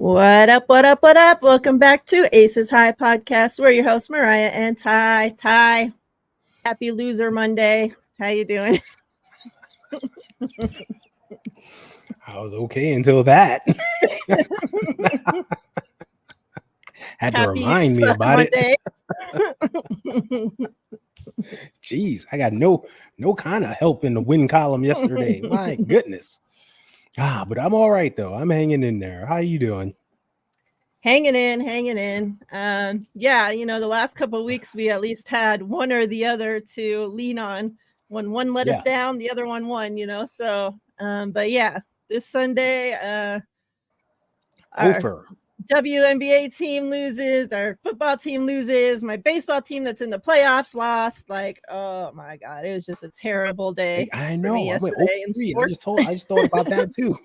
What up, what up, what up? Welcome back to Aces High Podcast. We're your hosts, Miriah and Ty. Ty, happy Loser Monday. How you doing? I was okay until that. Had to Happy remind me Suck about Monday. it. Jeez, I got no kind of help in the win column yesterday. My goodness. But I'm all right though. I'm hanging in there. How you doing? Hanging in. Yeah, the last couple of weeks we at least had one or the other to lean on. When one let us down, the other one won, So, but yeah, this Sunday, our WNBA team loses, our football team loses, my baseball team that's in the playoffs lost. Like, oh my God, it was just a terrible day. I know. For me yesterday in sports. I just thought about that too.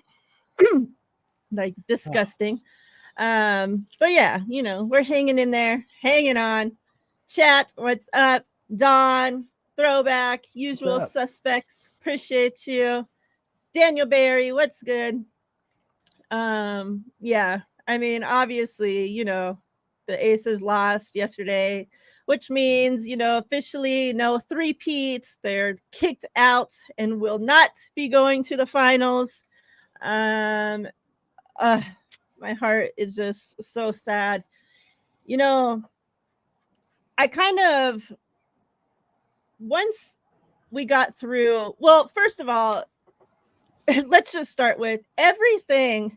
Like disgusting. But yeah, we're hanging in there, hanging on. Chat, what's up? Don, Throwback, usual suspects. Appreciate you. Daniel Barry, what's good? Yeah, I mean, obviously, the Aces lost yesterday, which means, officially no three-peats. They're kicked out and will not be going to the finals. My heart is just so sad. I kind of, once we got through, well, first of all, let's just start with everything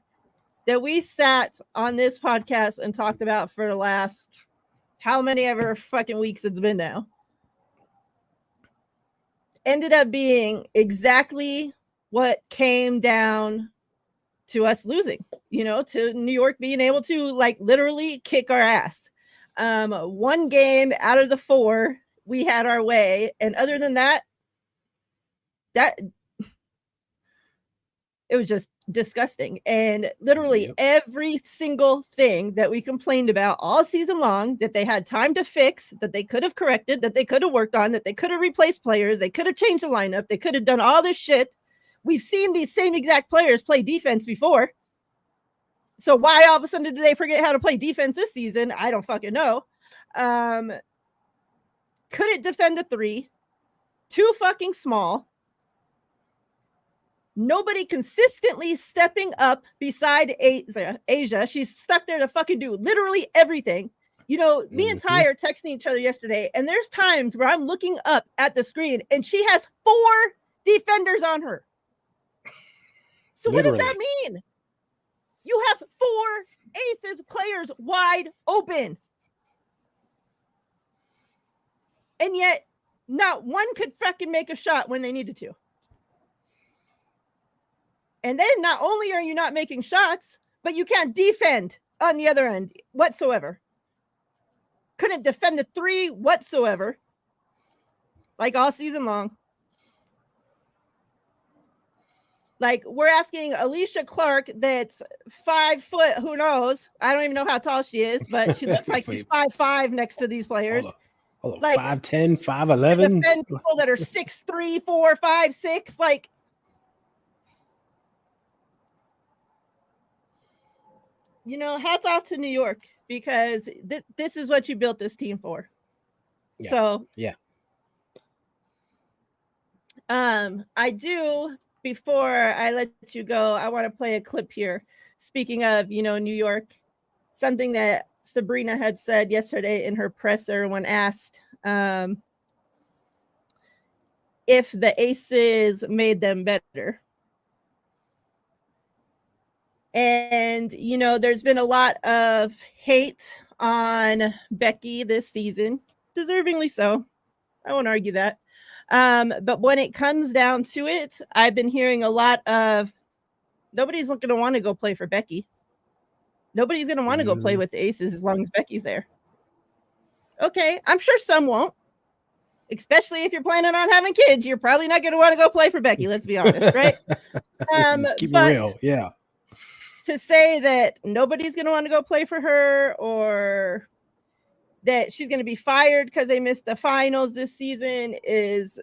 that we sat on this podcast and talked about for the last how many ever fucking weeks it's been now ended up being exactly what came down to us losing, to New York being able to like literally kick our ass. One game out of the 4 we had our way, and other than that it was just disgusting. And literally every single thing that we complained about all season long, that they had time to fix, that they could have corrected, that they could have worked on, that they could have replaced players, they could have changed the lineup, they could have done all this shit. We've seen these same exact players play defense before. So why all of a sudden did they forget how to play defense this season? I don't fucking know. Couldn't defend a 3. Too fucking small. Nobody consistently stepping up beside Asia. She's stuck there to fucking do literally everything. Me and Ty are texting each other yesterday, and there's times where I'm looking up at the screen and she has 4 defenders on her. So literally. What does that mean? You have 4 Aces players wide open. And yet not one could fucking make a shot when they needed to. And then not only are you not making shots, but you can't defend on the other end whatsoever. Couldn't defend the 3 whatsoever. Like all season long. Like we're asking Alicia Clark that's 5 foot, who knows? I don't even know how tall she is, but she looks like she's 5'5" next to these players. Hold on. Like 5'10", 5'11". Defend people that are 6'3", 4, 5, 6, like. Hats off to New York, because this is what you built this team for. Yeah. So yeah. I do, before I let you go, I want to play a clip here. Speaking of, New York, something that Sabrina had said yesterday in her presser when asked if the Aces made them better. And, there's been a lot of hate on Becky this season, deservingly so. I won't argue that. But when it comes down to it, I've been hearing a lot of nobody's going to want to go play for Becky. Nobody's going to want to go play with the Aces as long as Becky's there. Okay, I'm sure some won't. Especially if you're planning on having kids, you're probably not going to want to go play for Becky. Let's be honest, right? Just keep it real, yeah. To say that nobody's going to want to go play for her, or that she's going to be fired because they missed the finals this season, is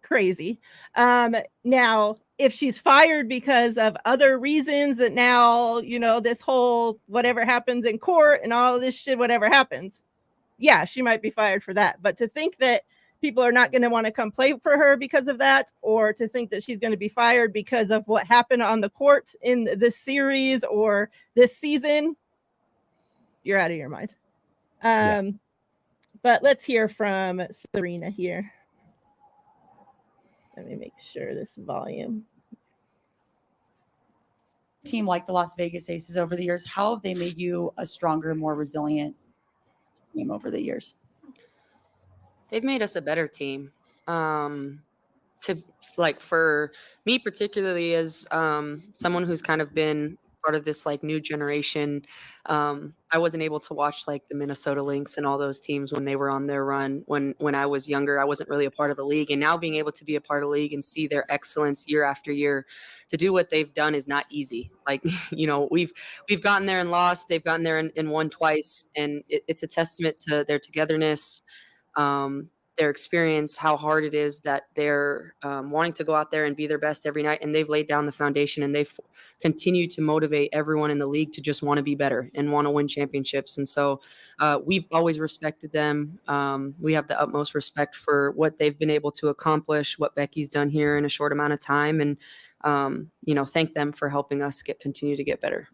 crazy. Now, if she's fired because of other reasons that now, this whole whatever happens in court and all of this shit, whatever happens, yeah, she might be fired for that. But to think that people are not going to want to come play for her because of that, or to think that she's going to be fired because of what happened on the court in this series or this season, you're out of your mind. But let's hear from Serena here. Let me make sure this volume. Team like the Las Vegas Aces over the years, how have they made you a stronger, more resilient team over the years? They've made us a better team. For me particularly, as someone who's kind of been part of this like new generation, I wasn't able to watch like the Minnesota Lynx and all those teams when they were on their run. When I was younger, I wasn't really a part of the league, and now being able to be a part of the league and see their excellence year after year, to do what they've done is not easy. Like, we've gotten there and lost. They've gotten there and won twice, and it's a testament to their togetherness, their experience, how hard it is that they're wanting to go out there and be their best every night. And they've laid down the foundation, and they've continued to motivate everyone in the league to just want to be better and want to win championships. And so we've always respected them. We have the utmost respect for what they've been able to accomplish, what Becky's done here in a short amount of time. And, thank them for helping us continue to get better.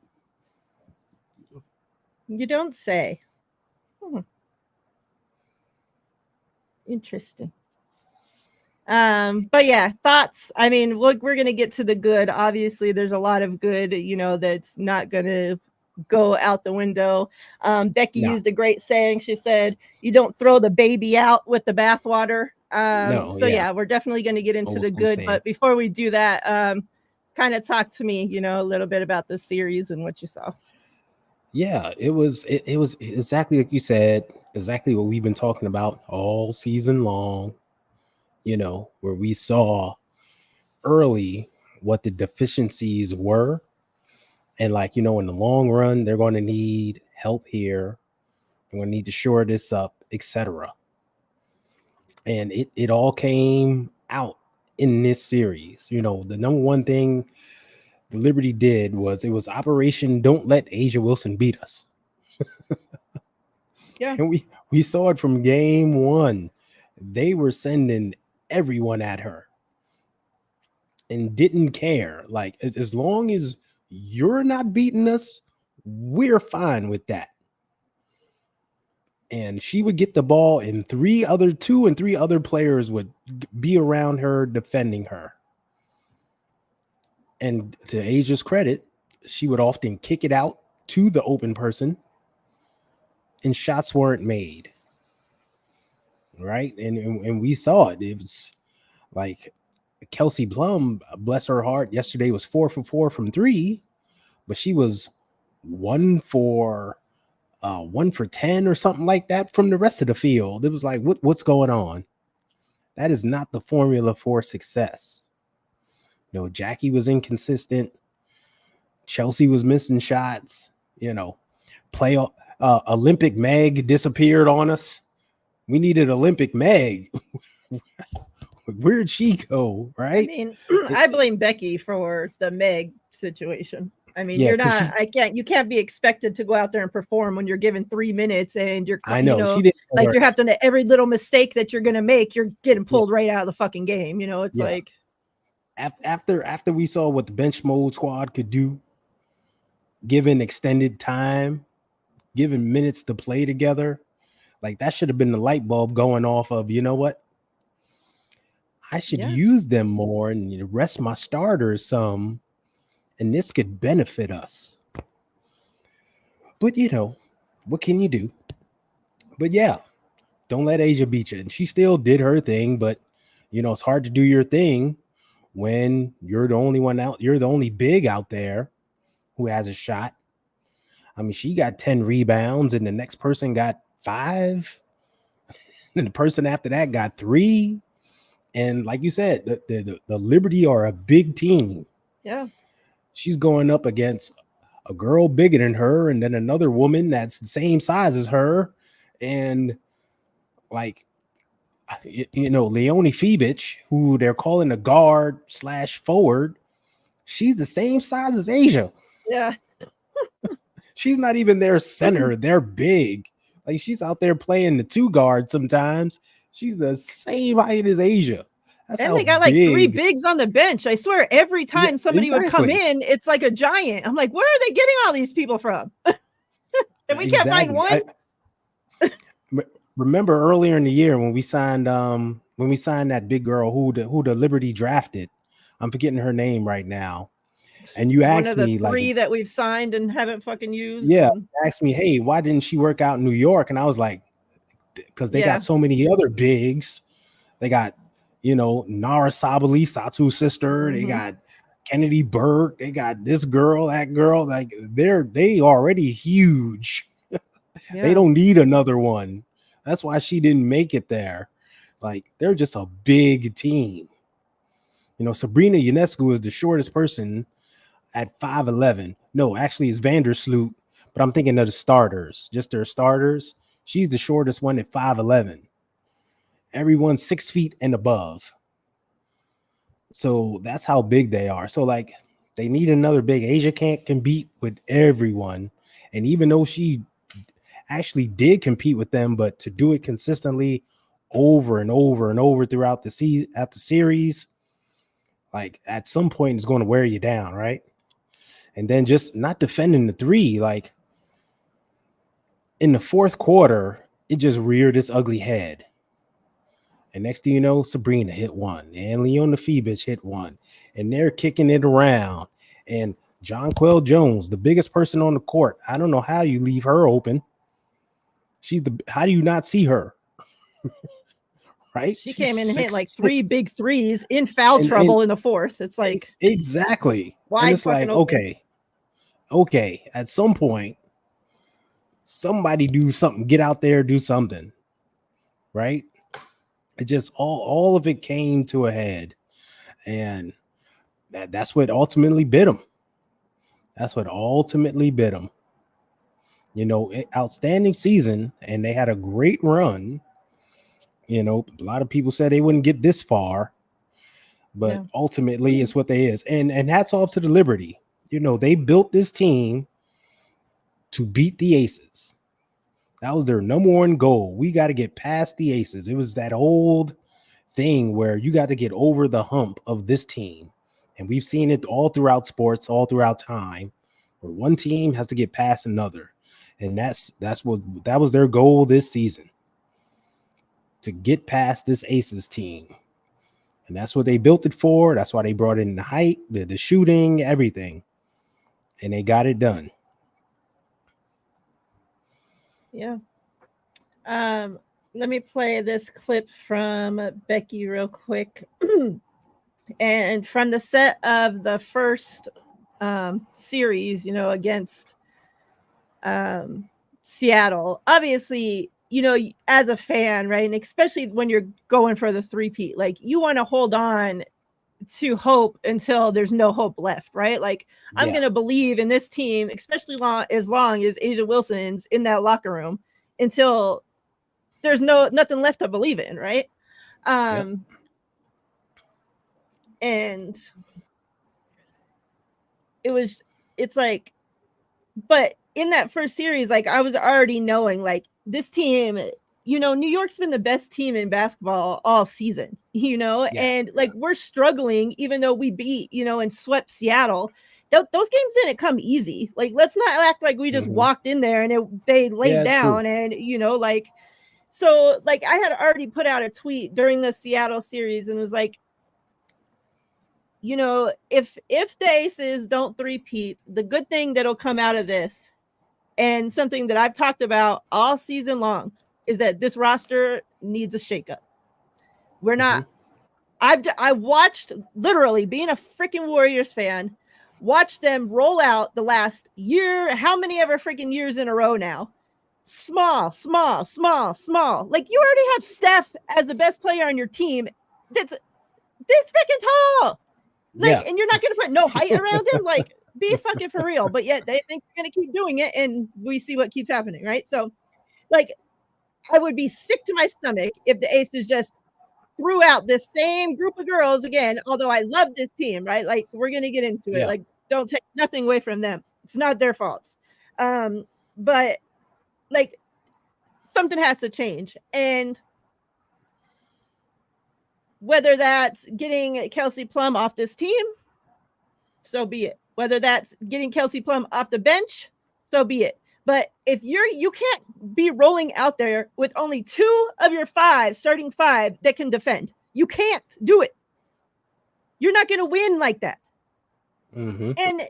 You don't say. Interesting. But yeah, thoughts. I mean, look, we're going to get to the good. Obviously, there's a lot of good, that's not going to go out the window. Becky used a great saying. She said, you don't throw the baby out with the bathwater. Yeah, we're definitely going to get into the good. But before we do that, kind of talk to me, a little bit about this series and what you saw. Yeah, it was exactly like you said, exactly what we've been talking about all season long, where we saw early what the deficiencies were. And in the long run, they're going to need help here. They're going to need to shore this up, etc. And it all came out in this series. The number one thing the Liberty did was Operation Don't Let Asia Wilson Beat Us. Yeah. And we saw it from game one. They were sending everyone at her and didn't care. Like, as long as you're not beating us, we're fine with that. And she would get the ball, and two and three other players would be around her defending her. And to Asia's credit, she would often kick it out to the open person, and shots weren't made. Right? And we saw it. It was like Kelsey Plum, bless her heart, yesterday was 4 for 4 from 3, but she was 1 for 10 or something like that from the rest of the field. It was like, what's going on? That is not the formula for success. Jackie was inconsistent. Chelsea was missing shots. Olympic Meg disappeared on us. We needed Olympic Meg. Where'd she go? Right? I mean, I blame Becky for the Meg situation. I mean, you can't be expected to go out there and perform when you're given 3 minutes and you're, you're having to, every little mistake that you're going to make, you're getting pulled right out of the fucking game. It's like. After we saw what the bench mode squad could do, given extended time, given minutes to play together, like that should have been the light bulb going off of, you know what? I should use them more and rest my starters some, and this could benefit us. But what can you do? But yeah, don't let Asia beat you. And she still did her thing, but it's hard to do your thing when you're the only one out, you're the only big out there who has a shot. I mean, she got 10 rebounds and the next person got 5. And the person after that got 3. And like you said, the Liberty are a big team. Yeah. She's going up against a girl bigger than her and then another woman that's the same size as her. And like, Leonie Fibich, who they're calling a guard/forward, she's the same size as Asia. Yeah. She's not even their center. They're big. Like, she's out there playing the 2 guard sometimes. She's the same height as Asia. That's And how they got like 3 big. bigs on the bench. I swear, every time somebody would come in, it's like a giant. I'm like, where are they getting all these people from? And we can't find one. Remember earlier in the year when we signed that big girl who the Liberty drafted. I'm forgetting her name right now. And you asked me, one of the 3 that we've signed and haven't fucking used. Yeah, asked me, hey, why didn't she work out in New York? And I was like, because they got so many other bigs. They got, Nara Sabali, Satu's sister. They got Kennedy Burke. They got this girl, that girl. Like, they already huge. They don't need another one. That's why she didn't make it there. Like, they're just a big team. Sabrina Ionescu is the shortest person at 5'11". No, actually it's Vandersloot, but I'm thinking of the starters, just their starters. She's the shortest one at 5'11". Everyone's 6 feet and above. So that's how big they are. So, like, they need another big. Asia can't compete with everyone. And even though she actually did compete with them, but to do it consistently over and over and over throughout the series, like, at some point it's going to wear you down, right? And then just not defending the 3, like, in the 4th quarter, it just reared its ugly head. And next thing you know, Sabrina hit 1, and Leona Fibich hit 1, and they're kicking it around. And Jonquel Jones, the biggest person on the court, I don't know how you leave her open. How do you not see her? Right? She came in and hit like 3 big threes in foul trouble in the 4th. It's like, exactly. And it's like, okay, at some point, somebody do something, get out there, do something, right? It just all of it came to a head, and that's what ultimately bit them. Outstanding season, and they had a great run. A lot of people said they wouldn't get this far, but ultimately it's what they is. And hats off to the Liberty. They built this team to beat the Aces. That was their number one goal. We got to get past the Aces. It was that old thing where you got to get over the hump of this team. And we've seen it all throughout sports, all throughout time, where one team has to get past another. And that was their goal this season, to get past this Aces team. And that's what they built it for. That's why they brought in the height, the shooting, everything. And they got it done. Yeah. Let me play this clip from Becky real quick. And from the set of the first series, against Seattle, obviously, as a fan, right? And especially when you're going for the 3-peat, like, you want to hold on to hope until there's no hope left, right? Like, I'm going to believe in this team, especially as long as Asia Wilson's in that locker room, until there's nothing left to believe in, right? And it's like, but in that first series, like, I was already knowing, like, this team, New York's been the best team in basketball all season, and like, we're struggling, even though we beat, and swept Seattle. Those games didn't come easy. Like, let's not act like we just walked in there and they laid down. True. And, so, like, I had already put out a tweet during the Seattle series and was like, if the Aces don't 3-peat, the good thing that'll come out of this, and something that I've talked about all season long, is that this roster needs a shakeup. We're not. I watched, literally, being a freaking Warriors fan, watch them roll out the last year, how many ever freaking years in a row now. Small. Like, you already have Steph as the best player on your team. That's this freaking tall. Like, and you're not going to put no height around him. Like, be fucking for real. But yet they think they're going to keep doing it, and we see what keeps happening, right? So, like, I would be sick to my stomach if the Aces just threw out this same group of girls again, although I love this team, right? Like, we're going to get into it. Yeah. Like, don't take nothing away from them. It's not their faults. But like, something has to change. And whether that's getting Kelsey Plum off this team, so be it. Whether that's getting Kelsey Plum off the bench, so be it. But if you can't be rolling out there with only 2 of your starting 5 that can defend. You can't do it. You're not going to win like that. Mm-hmm. And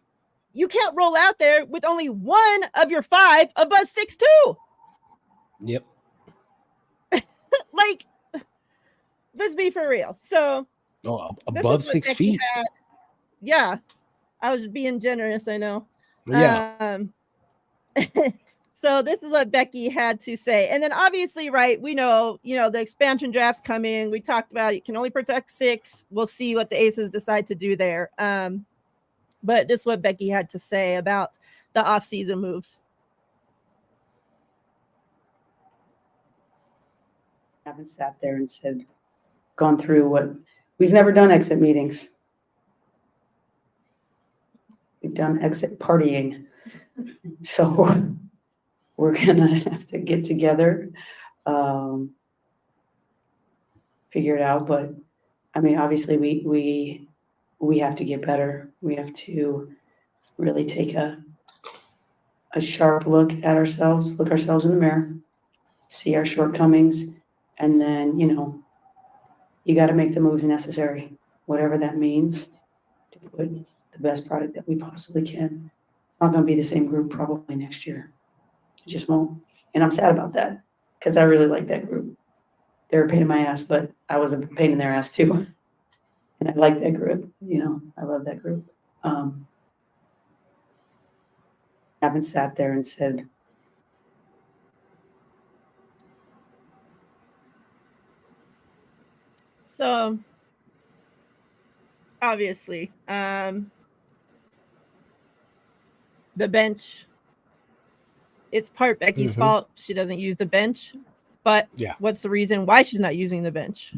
you can't roll out there with only 1 of your 5 above 6'2". Yep. Like, let's be for real. So above 6 feet. Yeah. I was being generous, I know. Yeah. So this is what Becky had to say. And then obviously, right, we know, the expansion draft's coming. We talked about it. You can only protect 6. We'll see what the Aces decide to do there. But this is what Becky had to say about the offseason moves. I haven't sat there and gone through what we've never done exit meetings. We've done exit partying. So we're gonna have to get together, figure it out. But I mean, obviously we have to get better. We have to really take a sharp look at ourselves, look ourselves in the mirror, see our shortcomings, and then, you got to make the moves necessary, whatever that means, to put the best product that we possibly can. It's not going to be the same group probably next year. It just won't. And I'm sad about that because I really like that group. They're a pain in my ass, but I was a pain in their ass too. And I like that group. I love that group. Haven't sat there and said, So obviously, the bench, it's part Becky's fault. She doesn't use the bench. But what's the reason why she's not using the bench?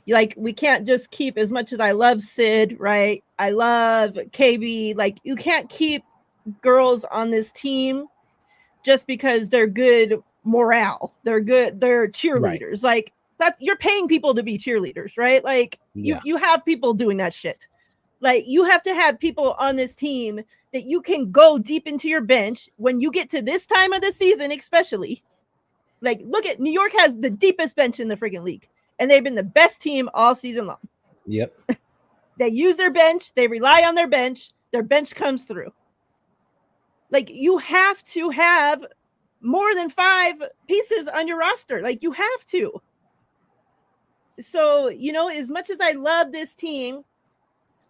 Like, we can't just keep, as much as I love Sid, right? I love KB. Like, you can't keep girls on this team just because they're good morale. They're cheerleaders. Right. Like, you're paying people to be cheerleaders, right? Like, you have people doing that shit. Like, you have to have people on this team that you can go deep into your bench when you get to this time of the season, especially. Like, look at New York has the deepest bench in the freaking league, and they've been the best team all season long. Yep. They use their bench. They rely on their bench. Their bench comes through. Like, you have to have more than 5 pieces on your roster. Like, you have to. So, as much as I love this team,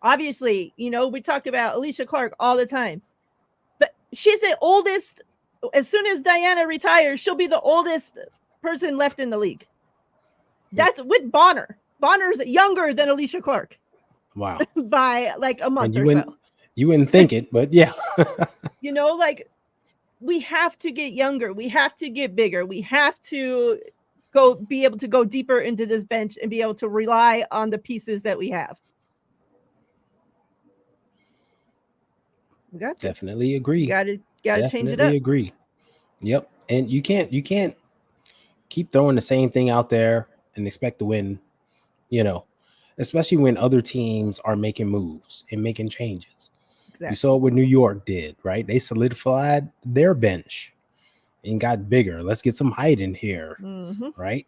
obviously, we talk about Alicia Clark all the time, but she's the oldest. As soon as Diana retires, she'll be the oldest person left in the league. That's with Bonner. Bonner's younger than Alicia Clark. Wow. By like a month or so. You wouldn't think it, but yeah. Like, we have to get younger. We have to get bigger. We have to be able to go deeper into this bench and be able to rely on the pieces that we have. We got to. Definitely agree. Got to change it up. Definitely agree. Yep. And you can't keep throwing the same thing out there and expect to win, especially when other teams are making moves and making changes. Exactly. You saw what New York did, right? They solidified their bench and got bigger. Let's get some height in here, right?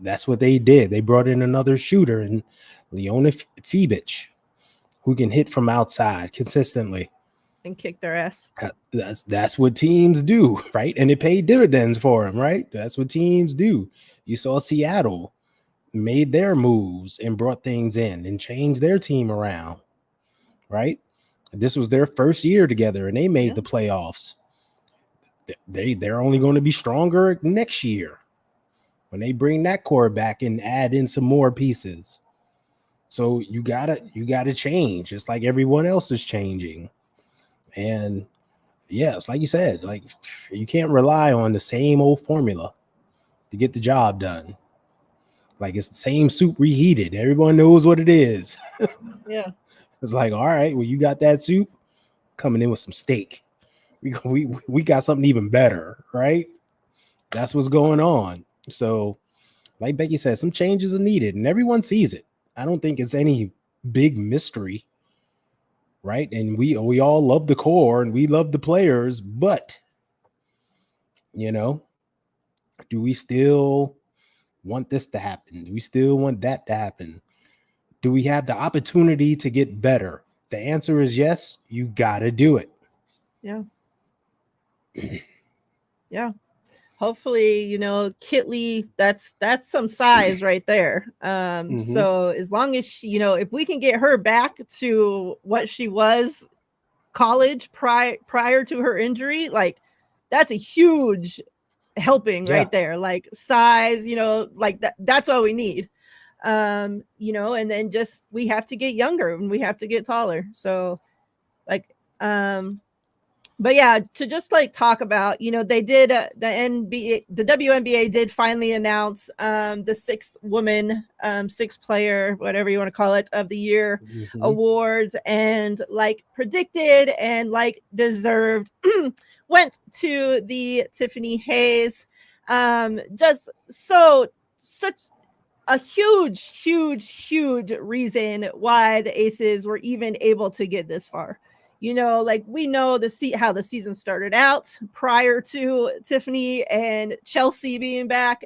That's what they did. They brought in another shooter, and Leona Fibic, who can hit from outside consistently. And kick their ass. That's what teams do, right? And it paid dividends for them, right? That's what teams do. You saw Seattle made their moves and brought things in and changed their team around, right? This was their first year together, and they made the playoffs. They're only going to be stronger next year when they bring that core back and add in some more pieces. So you gotta change, just like everyone else is changing. And it's like you said, like, you can't rely on the same old formula to get the job done. Like it's the same soup reheated. Everyone knows what it is. Yeah. It's like, all right, well, you got that soup coming in with some steak. We got something even better, right? That's what's going on. So, like Becky said, some changes are needed, and everyone sees it. I don't think it's any big mystery, right? And we all love the core and we love the players, but do we still want this to happen? Do we still want that to happen? Do we have the opportunity to get better? The answer is yes. You got to do it. Yeah. Yeah. Hopefully, Kitley, that's some size right there. So as long as she, if we can get her back to what she was college prior to her injury, like that's a huge helping right there. Like size, like that's all we need. And then just we have to get younger and we have to get taller. So like but yeah, to just like talk about, they did the WNBA did finally announce the sixth woman, sixth player, whatever you want to call it, of the year awards, and like predicted and like deserved went to the Tiffany Hayes. Just such a huge reason why the Aces were even able to get this far. Like we know how the season started out prior to Tiffany and Chelsea being back.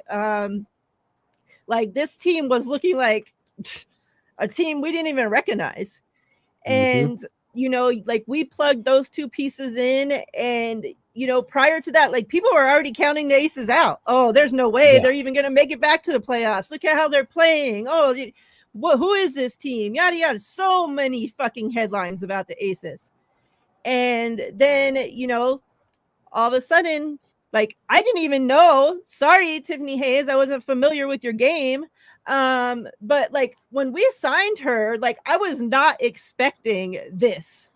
Like this team was looking like a team we didn't even recognize. And, like we plugged those two pieces in, and, prior to that, like people were already counting the Aces out. Oh, there's no way they're even going to make it back to the playoffs. Look at how they're playing. Oh, who is this team? Yada, yada. So many fucking headlines about the Aces. And then, all of a sudden, like, I didn't even know. Sorry, Tiffany Hayes, I wasn't familiar with your game. But like when we signed her, like I was not expecting this.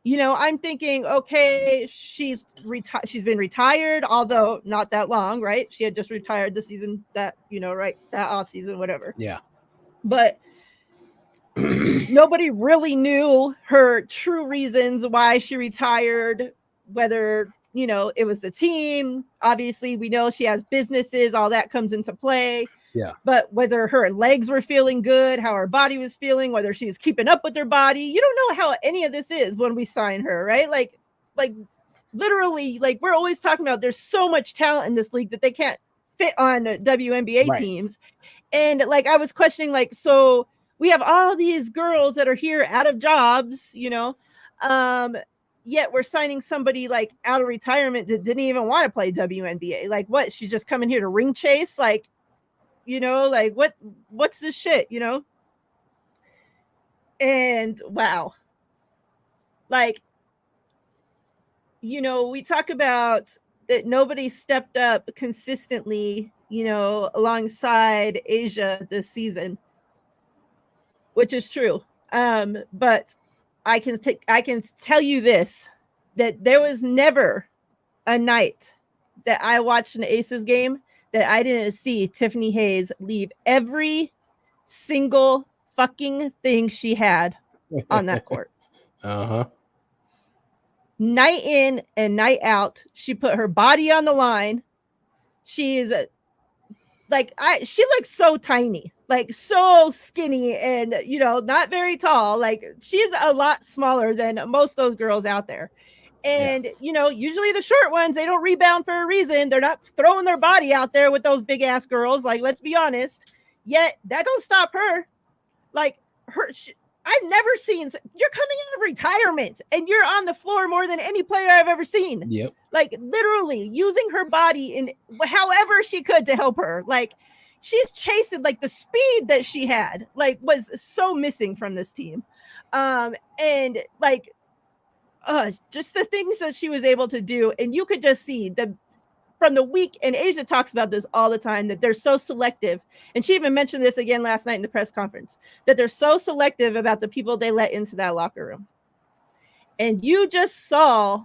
I'm thinking, okay, she's been retired, although not that long, right? She had just retired the season that, right, that off season, whatever. Yeah. But nobody really knew her true reasons why she retired, whether, it was the team. Obviously, we know she has businesses, all that comes into play. Yeah. But whether her legs were feeling good, how her body was feeling, whether she was keeping up with her body, you don't know how any of this is when we sign her, right? Like literally, like we're always talking about there's so much talent in this league that they can't fit on WNBA teams. And like I was questioning, like, so we have all these girls that are here out of jobs, yet we're signing somebody like out of retirement that didn't even want to play WNBA. Like what? She's just coming here to ring chase? Like, like what's this shit, And wow. Like, we talk about that nobody stepped up consistently, alongside Asia this season, which is true. But I can tell you this, that there was never a night that I watched an Aces game that I didn't see Tiffany Hayes leave every single fucking thing she had on that court. Night in and night out, she put her body on the line. She's she looks so tiny, like so skinny and, not very tall. Like she's a lot smaller than most of those girls out there. And, usually the short ones, they don't rebound for a reason. They're not throwing their body out there with those big ass girls. Like, let's be honest. Yet that don't stop her. Like I've never seen, you're coming out of retirement and you're on the floor more than any player I've ever seen. Yep. Like literally using her body in however she could to help her. Like she's chasing, like the speed that she had, like was so missing from this team. And like, just the things that she was able to do. And you could just see from the week, and Asia talks about this all the time, that they're so selective. And she even mentioned this again last night in the press conference, that they're so selective about the people they let into that locker room. And you just saw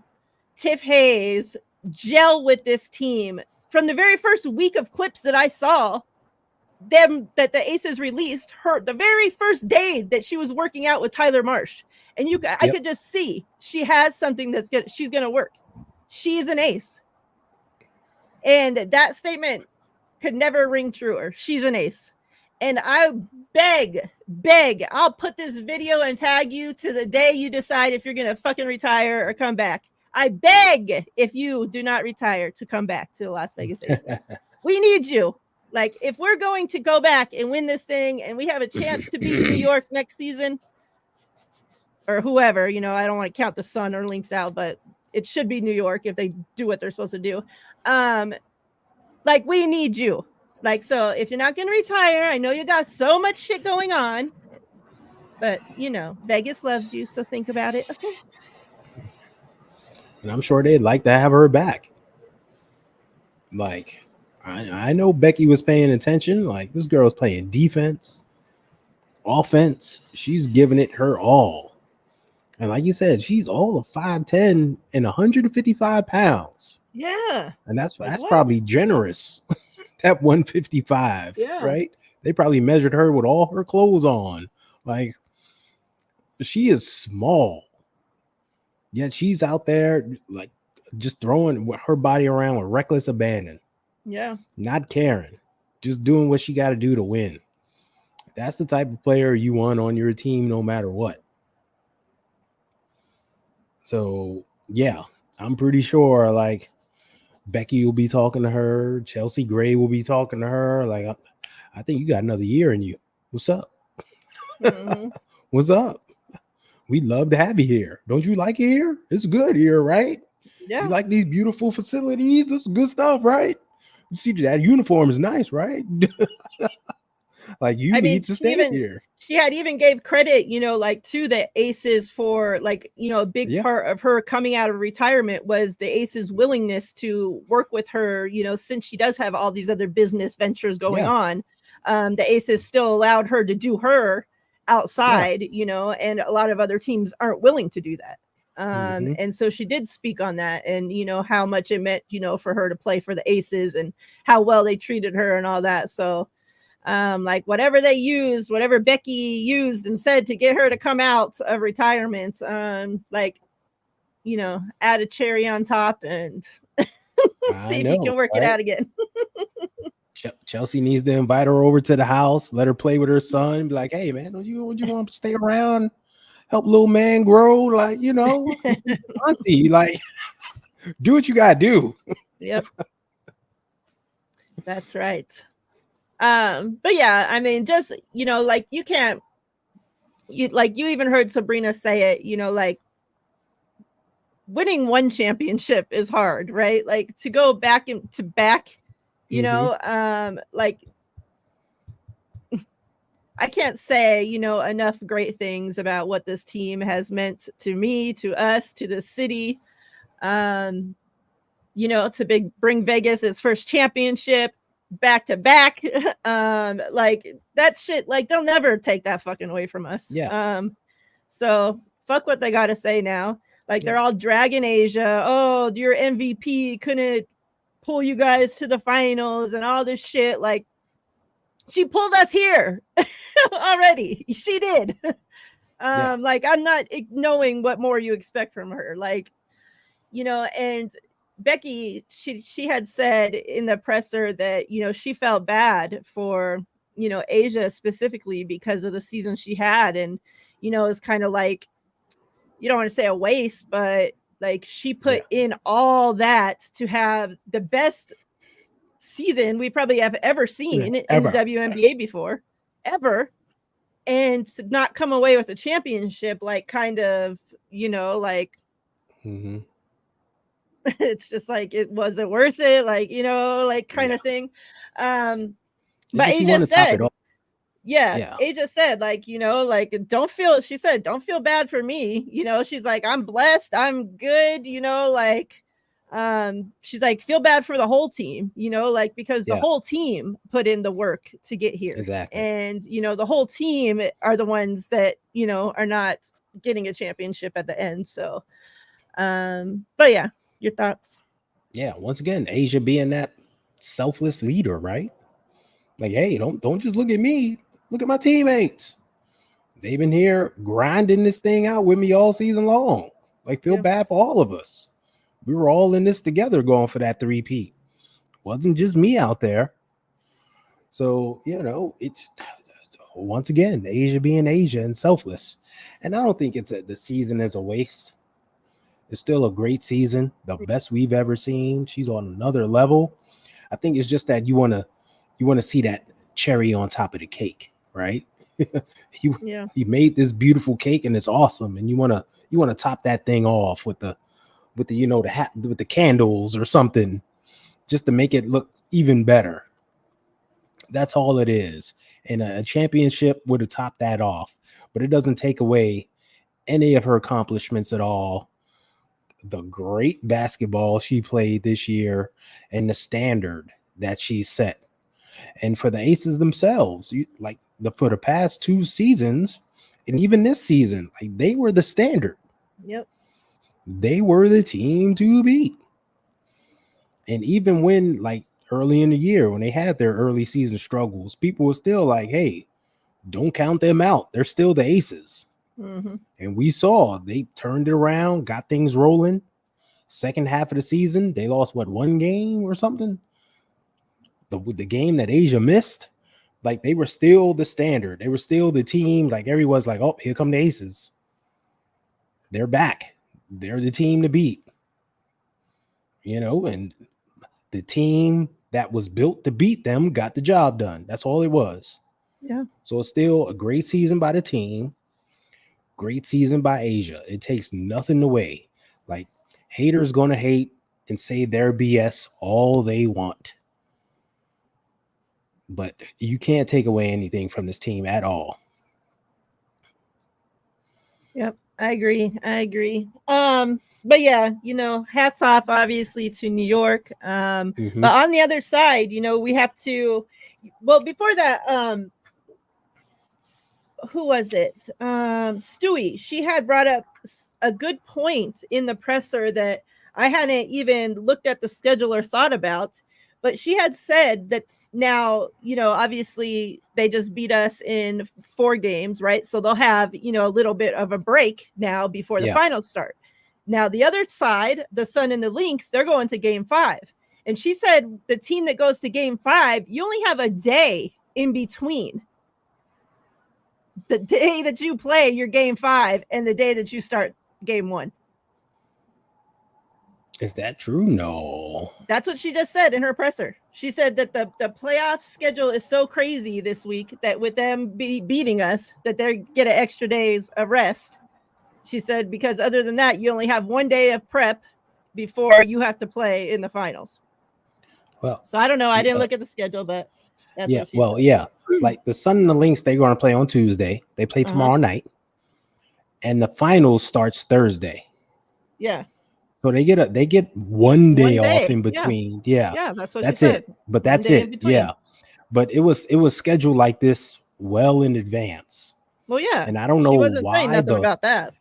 Tiff Hayes gel with this team from the very first week of clips that I saw. that the Aces released her the very first day that she was working out with Tyler Marsh. And I could just see she has something she's going to work. She's an ace. And that statement could never ring truer. She's an ace. And I beg, I'll put this video and tag you to the day you decide if you're going to fucking retire or come back. I beg, if you do not retire, to come back to the Las Vegas Aces. We need you. Like, if we're going to go back and win this thing and we have a chance to beat New York next season, or whoever, I don't want to count the Sun or Lynx out, but it should be New York if they do what they're supposed to do. Like, we need you. Like, so if you're not going to retire, I know you got so much shit going on, but Vegas loves you, so think about it. Okay. And I'm sure they'd like to have her back. Like, I know Becky was paying attention. Like, this girl's playing defense, offense. She's giving it her all. And like you said, she's all of 5'10" and 155 pounds. Yeah. And that's probably generous. That 155, right? They probably measured her with all her clothes on. Like, she is small. Yet she's out there, like, just throwing her body around with reckless abandon. Yeah. Not caring. Just doing what she got to do to win. That's the type of player you want on your team no matter what. So, yeah, I'm pretty sure, like, Becky will be talking to her. Chelsea Gray will be talking to her. Like, I think you got another year in you. What's up? Mm-hmm. What's up? We'd love to have you here. Don't you like it here? It's good here, right? Yeah. You like these beautiful facilities? This is good stuff, right? You see that uniform is nice, right? Like, you need to stay here. She had even gave credit, like, to the Aces for, like, a big part of her coming out of retirement was the Aces' willingness to work with her, since she does have all these other business ventures going on. The Aces still allowed her to do her outside, and a lot of other teams aren't willing to do that. And so she did speak on that, and how much it meant, for her to play for the Aces and how well they treated her and all that. So like, whatever Becky used and said to get her to come out of retirement, like, add a cherry on top and see if you can work it out again. Chelsea needs to invite her over to the house, let her play with her son, be like, hey man, don't you want to stay around, help little man grow? Like, auntie, like, do what you gotta do. Yep. That's right. But yeah, I mean, just, like, you even heard Sabrina say it, like, winning one championship is hard, right? Like, to go back to back, like, I can't say, enough great things about what this team has meant to me, to us, to the city. To bring Vegas its first championship back to back. Like, that shit, like, they'll never take that fucking away from us. Yeah. So fuck what they got to say now. Like, they're all dragging Asia. Oh, your MVP couldn't pull you guys to the finals and all this shit. Like, she pulled us here already. She did. Like, I'm not knowing what more you expect from her. Like, and Becky, she had said in the presser that, she felt bad for, Asia specifically because of the season she had. And, it's kind of like, you don't want to say a waste, but like, she put in all that to have the best season we probably have ever seen in the WNBA before, ever. And to not come away with a championship, like, kind of, like, it's just like, it wasn't worth it, like, like, kind of thing. But Asia said, Asia said, like, like, don't feel bad for me. She's like, I'm blessed, I'm good, like, she's like, feel bad for the whole team, like, because the whole team put in the work to get here. Exactly. And, the whole team are the ones that, are not getting a championship at the end. So, but yeah, your thoughts? Yeah, once again, Asia being that selfless leader, right? Like, hey, don't just look at me. Look at my teammates. They've been here grinding this thing out with me all season long. Like, feel bad for all of us. We were all in this together going for that 3-peat. Wasn't just me out there. So, it's once again, Asia being Asia and selfless. And I don't think the season is a waste. It's still a great season, the best we've ever seen. She's on another level. I think it's just that you want to see that cherry on top of the cake, right? You made this beautiful cake and it's awesome, and you want to top that thing off with the with the candles or something, just to make it look even better. That's all it is. And a championship would have topped that off, but it doesn't take away any of her accomplishments at all. The great basketball she played this year and the standard that she set. And for the Aces themselves, for the past 2 seasons, and even this season, like, they were the standard. Yep. They were the team to beat. And even when, like, early in the year, when they had their early season struggles, people were still like, hey, don't count them out. They're still the Aces. Mm-hmm. And we saw they turned it around, got things rolling. Second half of the season, they lost, 1 game or something? The game that Asia missed, like, they were still the standard. They were still the team. Like, everyone's like, oh, here come the Aces. They're back. They're the team to beat. And the team that was built to beat them got the job done. That's all it was. Yeah. So it's still a great season by the team. Great season by Asia. It takes nothing away. Like, haters gonna hate and say their BS all they want. But you can't take away anything from this team at all. Yep, I agree. But yeah, hats off obviously to New York. But on the other side, we have to, well, before that, who was it? Stewie. She had brought up a good point in the presser that I hadn't even looked at the schedule or thought about, but she had said that now, obviously they just beat us in 4 games, right? So they'll have, a little bit of a break now before the finals start. Now, the other side, the Sun and the Lynx, they're going to game 5. And she said the team that goes to game 5, you only have a day in between the day that you play your game 5 and the day that you start game 1. Is that true? No. That's what she just said in her presser. She said that the playoff schedule is so crazy this week that with them beating us, that they get an extra days of rest. She said, because other than that, you only have 1 day of prep before you have to play in the finals. Well, so I don't know. I didn't look at the schedule, but that's what she said. Yeah. Like the Sun and the Lynx, they're going to play on Tuesday. They play tomorrow night. And the finals starts Thursday. Yeah. So they get 1 day off in between. Yeah, that's what that's she said. it. But that's it. Yeah. But it was scheduled like this well in advance. Well, yeah. And I don't know she wasn't why saying nothing about that.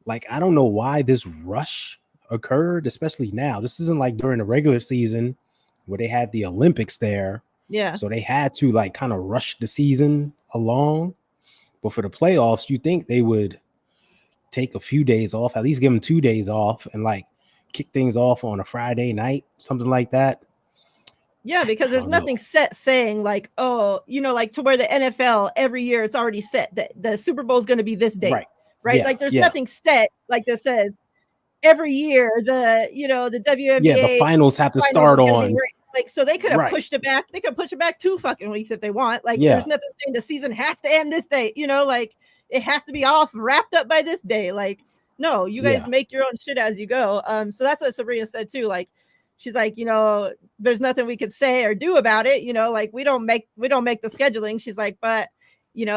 Like, I don't know why this rush occurred, especially now. This isn't like during the regular season where they had the Olympics there. Yeah. So they had to like kind of rush the season along. But for the playoffs, you think they would take a few days off, at least give them 2 days off and like kick things off on a Friday night, something like that. Yeah, because there's nothing set saying like, oh, like to where the NFL every year it's already set that the Super Bowl is going to be this day. Right. Yeah, like there's nothing set like that says every year the WNBA. Yeah, the finals have to start on. Like, so they could have pushed it back. They could push it back 2 fucking weeks if they want. Like, there's nothing saying the season has to end this day. Like it has to be all wrapped up by this day. Like, no, you guys make your own shit as you go. So that's what Sabrina said too. Like, she's like, there's nothing we could say or do about it. Like we don't make the scheduling. She's like, but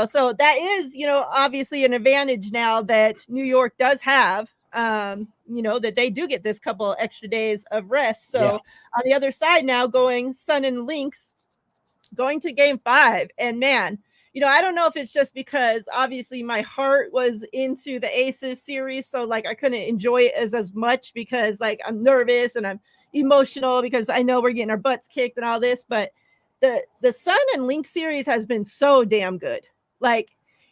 so that is, obviously an advantage now that New York does have, that they do get this couple extra days of rest. So on the other side now going Sun and Lynx going to game 5. And man, I don't know if it's just because obviously my heart was into the Aces series. So like I couldn't enjoy it as much because like I'm nervous and I'm emotional because I know we're getting our butts kicked and all this, but the Sun and Lynx series has been so damn good. Like,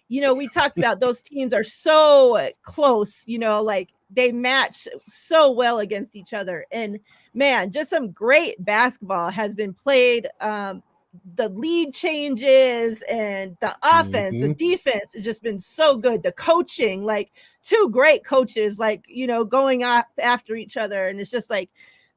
we talked about those teams are so close, like they match so well against each other. And man, just some great basketball has been played. The lead changes and the offense and defense has just been so good. The coaching, like two great coaches, like, going off after each other. And it's just like,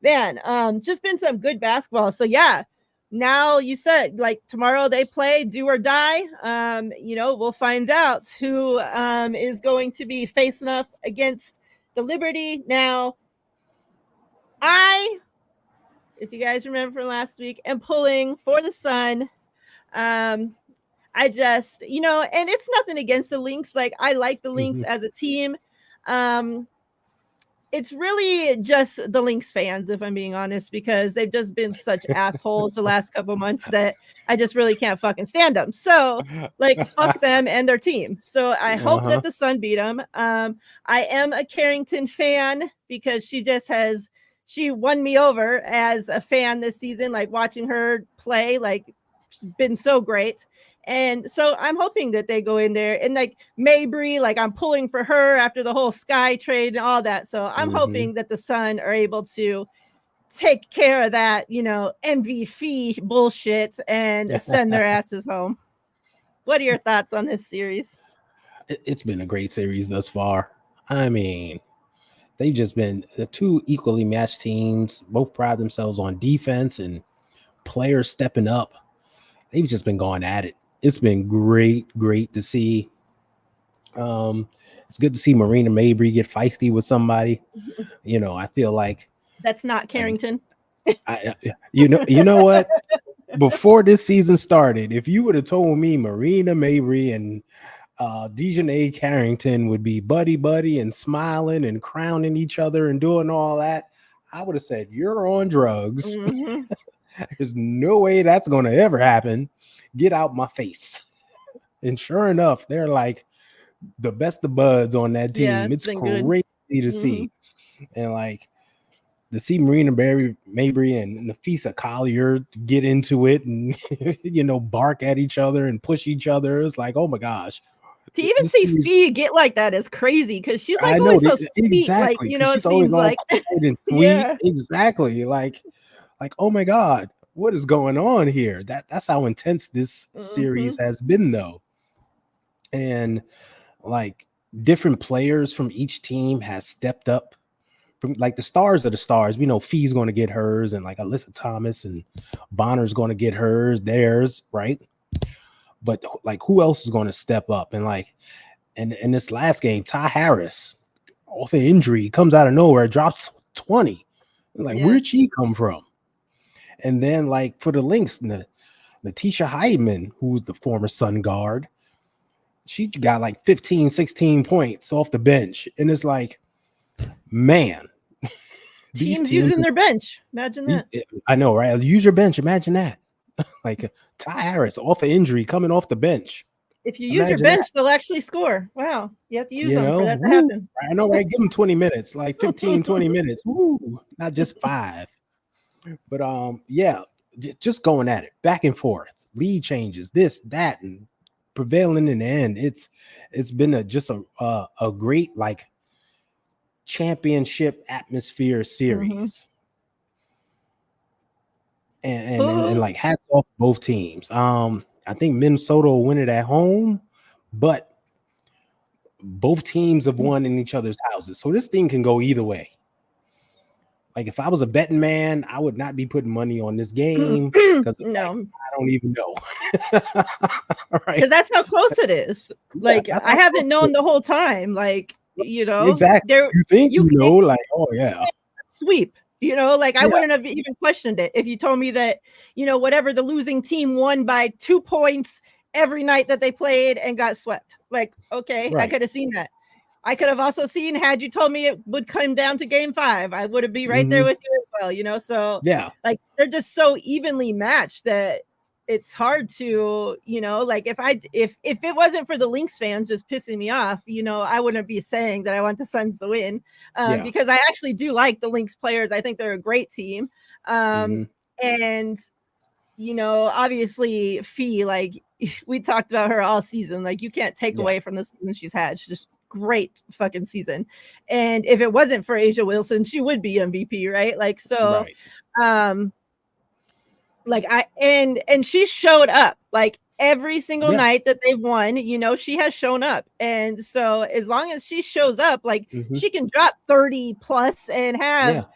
man, just been some good basketball. So yeah, now you said like tomorrow they play do or die. We'll find out who is going to be facing off against the Liberty. Now, if you guys remember from last week, am pulling for the Sun. I just, and it's nothing against the Lynx. Like I like the Lynx as a team. It's really just the Lynx fans, if I'm being honest, because they've just been such assholes the last couple of months that I just really can't fucking stand them. So, like, fuck them and their team. So I hope that the Sun beat them. I am a Carrington fan because she won me over as a fan this season. Like watching her play, like, she's been so great. And so I'm hoping that they go in there and like Mabry, like I'm pulling for her after the whole Sky trade and all that. So I'm hoping that the Sun are able to take care of that, MVP bullshit and send their asses home. What are your thoughts on this series? It's been a great series thus far. I mean, they've just been the two equally matched teams, both pride themselves on defense and players stepping up. They've just been going at it. It's been great to see. It's good to see Marina Mabry get feisty with somebody. I feel like that's not Carrington. You know what? Before this season started, if you would have told me Marina Mabry and Dejanay Carrington would be buddy and smiling and crowning each other and doing all that, I would have said you're on drugs. There's no way that's going to ever happen. Get out my face. And sure enough, they're like the best of buds on that team. Yeah, it's crazy to see. And like to see Marina Mabry and Nafisa Collier get into it and, bark at each other and push each other. It's like, oh my gosh. To even see Fee get like that is crazy because she's like always so sweet. Exactly. Like, it seems like and sweet. Yeah. Exactly. Like, oh my God, what is going on here? That's how intense this series has been, though. And like different players from each team has stepped up. From like the stars of the stars, we know Fee's going to get hers, and like Alyssa Thomas and Bonner's going to get theirs, right? But like, who else is going to step up? And like, and in this last game, Ty Harris, off an injury, comes out of nowhere, drops 20. Like, where'd she come from? And then like for the Lynx, Natisha Hyman, who's the former Sun guard, she got like 15, 16 points off the bench. And it's like, man, teams using their bench. Imagine that. I know, right? Use your bench. Imagine that. Like Ty Harris off an injury coming off the bench. If you use your bench, they'll actually score. Wow. You have to use them for that to happen. I know, right? Give them 20 minutes, like 15, 20 minutes. Woo, not just 5. But just going at it, back and forth, lead changes, this, that, and prevailing in the end. It's been a great like championship atmosphere series. And like hats off both teams. I think Minnesota will win it at home, but both teams have won in each other's houses. So this thing can go either way. Like if I was a betting man, I would not be putting money on this game because I don't even know. Right? Because that's how close it is. Like I haven't known the whole time. Like, exactly. You think like, oh yeah, sweep. Like I wouldn't have even questioned it if you told me that, whatever the losing team won by 2 points every night that they played and got swept. Like, okay, I could have seen that. I could have also seen, had you told me it would come down to game 5, I would have been right there with you as well, so like they're just so evenly matched that it's hard to, like if it wasn't for the Lynx fans just pissing me off, I wouldn't be saying that I want the Suns to win because I actually do like the Lynx players. I think they're a great team. And you know, obviously Fee, like we talked about her all season. Like you can't take away from the season she's had. She's just great fucking season. And if it wasn't for Asia Wilson, she would be MVP, right? Like so like and she showed up like every single night that they've won, you know, she has shown up. And so as long as she shows up, like she can drop 30 plus and have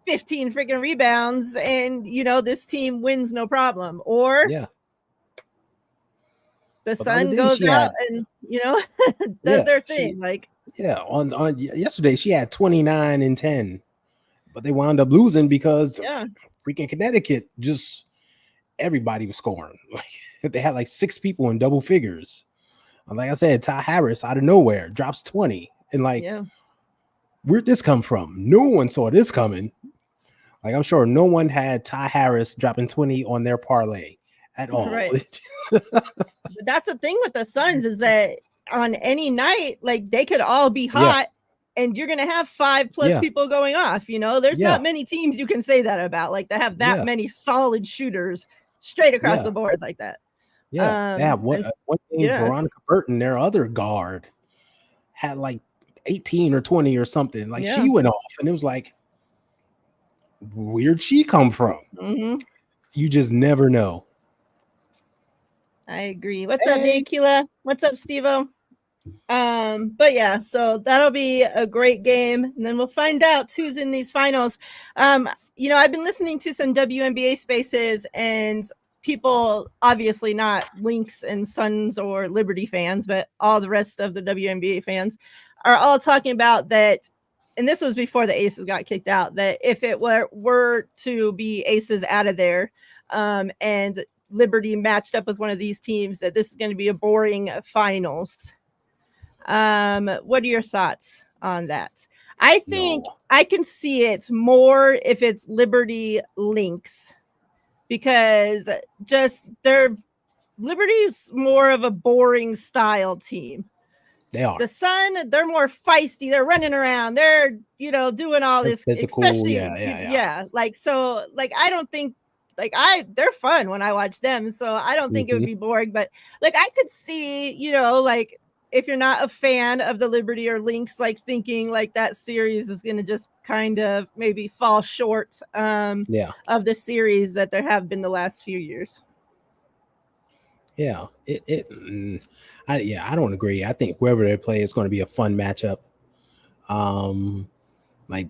15 freaking rebounds, and you know, this team wins no problem. Or the sun goes out and, you know, does their thing. Like on yesterday she had 29 and 10, but they wound up losing because freaking Connecticut just everybody was scoring. Like they had like 6 people in double figures. And like I said, Ty Harris out of nowhere drops 20. And like, where'd this come from? No one saw this coming. Like I'm sure no one had Ty Harris dropping 20 on their parlay at all. Right. But that's the thing with the Suns is that on any night, like they could all be hot. And you're gonna have 5+ people going off. You know, there's not many teams you can say that about, like that have that many solid shooters straight across the board like that. One game, Veronica Burton, their other guard, had like 18 or 20 or something. Like she went off, and it was like, where'd she come from? You just never know. I agree. What's up, Nikila? What's up, Steve-O? But yeah, so that'll be a great game, and then we'll find out who's in these finals. You know, I've been listening to some WNBA spaces, and people, obviously not Lynx and Suns or Liberty fans, but all the rest of the WNBA fans are all talking about that. And this was before the Aces got kicked out, that if it were to be Aces out of there, and Liberty matched up with one of these teams, that this is going to be a boring finals. What are your thoughts on that? I think I can see it more if it's Liberty Lynx, because just Liberty's more of a boring style team. They are. The Sun, they're more feisty. They're running around. They're, you know, doing all this physical. Especially, like, so like, I don't think like they're fun when I watch them. So I don't think it would be boring, but like, I could see, you know, like, if you're not a fan of the Liberty or Lynx, like thinking like that series is going to just kind of maybe fall short of the series that there have been the last few years. I don't agree. I think whoever they play is going to be a fun matchup. Like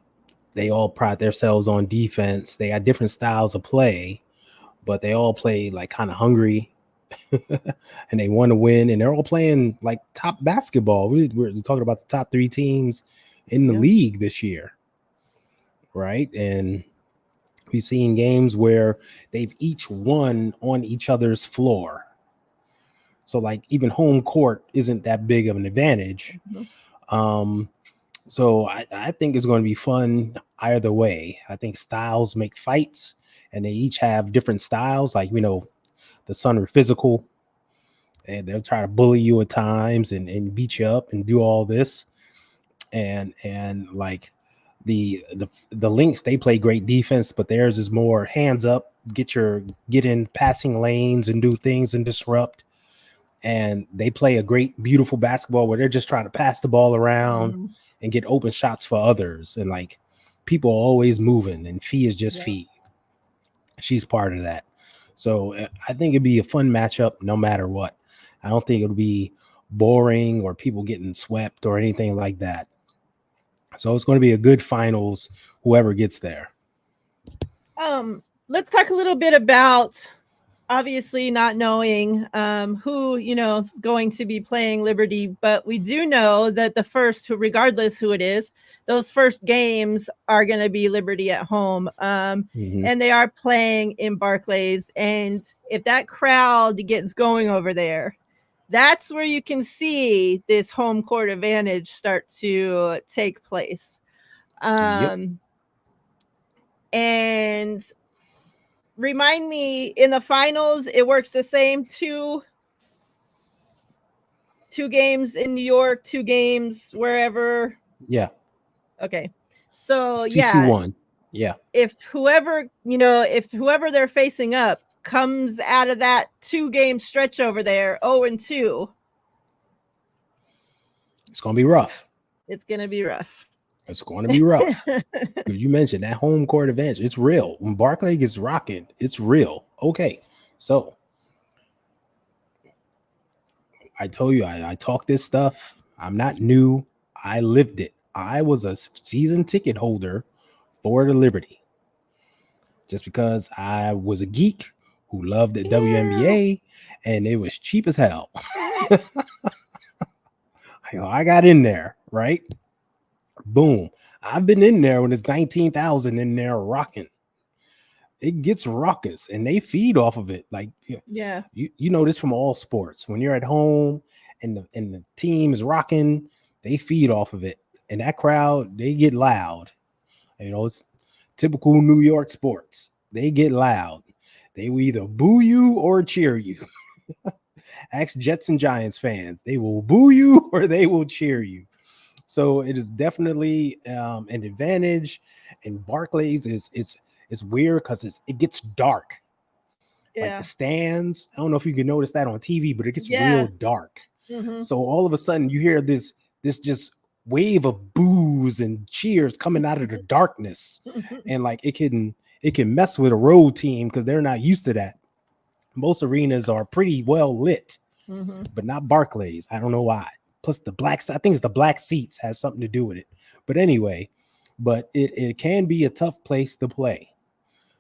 they all pride themselves on defense. They got different styles of play, but they all play like kind of hungry. And they want to win, and they're all playing like top basketball. We're talking about the top 3 teams in the league this year, right? And we've seen games where they've each won on each other's floor. So like even home court isn't that big of an advantage. So I think it's going to be fun either way. I think styles make fights, and they each have different styles. Like, you know, the Sun are physical, and they'll try to bully you at times and beat you up and do all this. And like the Lynx, they play great defense, but theirs is more hands up, get in passing lanes and do things and disrupt. And they play a great, beautiful basketball where they're just trying to pass the ball around and get open shots for others. And like people are always moving, and Fee is just Fee. She's part of that. So I think it'd be a fun matchup no matter what. I don't think it'll be boring or people getting swept or anything like that. So it's going to be a good finals, whoever gets there. Let's talk a little bit about obviously not knowing who, you know, is going to be playing Liberty, but we do know that the first, regardless who it is, those first games are going to be Liberty at home. And they are playing in Barclays. And if that crowd gets going over there, that's where you can see this home court advantage start to take place. And remind me, in the finals, it works the same. Two games in New York, 2 games wherever. Yeah. Okay. So it's 2-2-1. Yeah. If whoever they're facing up comes out of that 2-game stretch over there 0-2, It's going to be rough. it's going to be rough. It's going to be rough. You mentioned that home court advantage. It's real. When Barclay gets rocking, it's real. Okay. So I told you, I talk this stuff. I'm not new. I lived it. I was a season ticket holder for the Liberty just because I was a geek who loved the WNBA and it was cheap as hell. I got in there, right? Boom. I've been in there when it's 19,000 in there rocking. It gets raucous and they feed off of it. Like, Yeah. You know this from all sports. When you're at home and the team is rocking, they feed off of it. And that crowd, they get loud. You know, it's typical New York sports. They get loud. They will either boo you or cheer you. Ask Jets and Giants fans. They will boo you or they will cheer you. So it is definitely an advantage. And Barclays is weird because it gets dark. Yeah. Like the stands. I don't know if you can notice that on TV, but it gets Yeah. real dark. Mhm. So all of a sudden you hear this just wave of boos and cheers coming out of the darkness. And like it can mess with a road team because they're not used to that. Most arenas are pretty well lit, but not Barclays. I don't know why. Plus the I think it's the black seats has something to do with it. But anyway, it can be a tough place to play.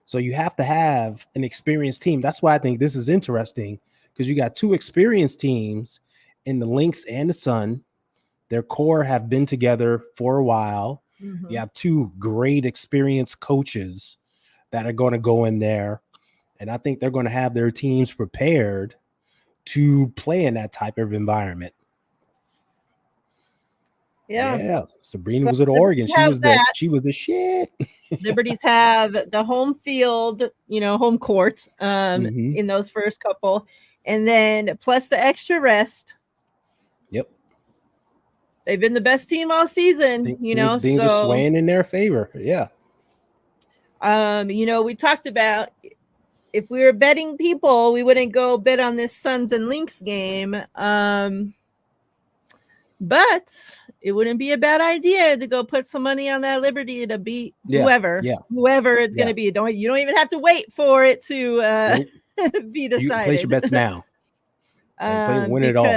So you have to have an experienced team. That's why I think this is interesting because you got two experienced teams in the Lynx and the Sun. Their core have been together for a while. You have two great experienced coaches that are going to go in there. And I think they're going to have their teams prepared to play in that type of environment. Yeah. Sabrina was at Oregon. She was the shit. Liberties have the home field, home court in those first couple. And then plus the extra rest. Yep. They've been the best team all season, Things are swaying in their favor. Yeah. We talked about if we were betting people, we wouldn't go bet on this Suns and Lynx game. But it wouldn't be a bad idea to go put some money on that Liberty to beat whoever it's going to be. You don't even have to wait for it to be decided. You can place your bets now. Win it all.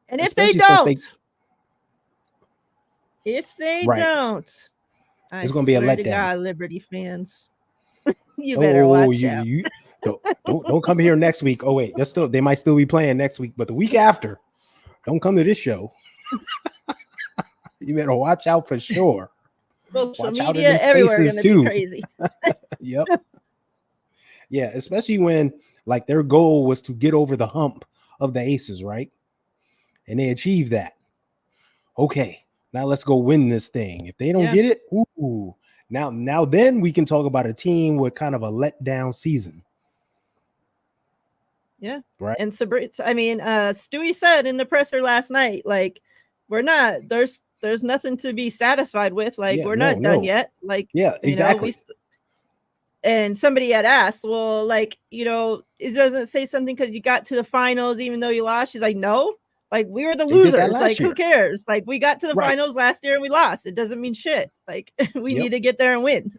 And if they don't, don't, it's going to be a letdown. God, Liberty fans, you better watch out. Don't come here next week. Oh wait, they might still be playing next week, but the week after, don't come to this show. You better watch out for sure. Social watch media everywhere going to be crazy. Yep. Yeah, especially when like their goal was to get over the hump of the Aces, right? And they achieved that. Okay, now let's go win this thing. If they don't get it, now then we can talk about a team with kind of a letdown season. Yeah. Right. And Stewie said in the presser last night, like, there's nothing to be satisfied with. Like, we're not done yet. Like, exactly. And somebody had asked, well, like, it doesn't say something because you got to the finals, even though you lost. She's like, no, like we were the losers. Like, who cares? Like, we got to the finals last year and we lost. It doesn't mean shit. Like, we need to get there and win.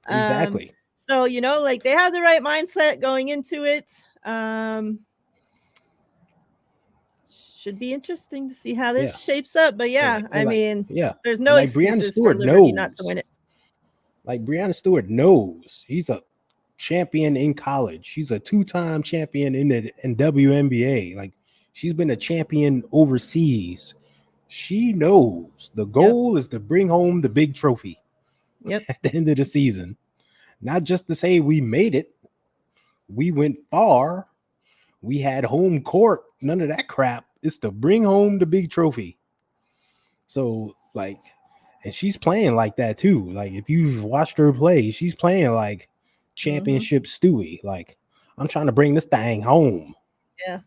Exactly. So, like they have the right mindset going into it. Should be interesting to see how this shapes up. But there's no excuses for Liberty not to win it. Like Brianna Stewart knows he's a champion in college. She's a 2-time champion in WNBA. Like she's been a champion overseas. She knows the goal is to bring home the big trophy. Yep. At the end of the season, not just to say we made it. We went far. We had home court. None of that crap. It's to bring home the big trophy. So like. And she's playing like that too. Like if you've watched her play, she's playing like championship Stewie. Like I'm trying to bring this thing home. Yeah.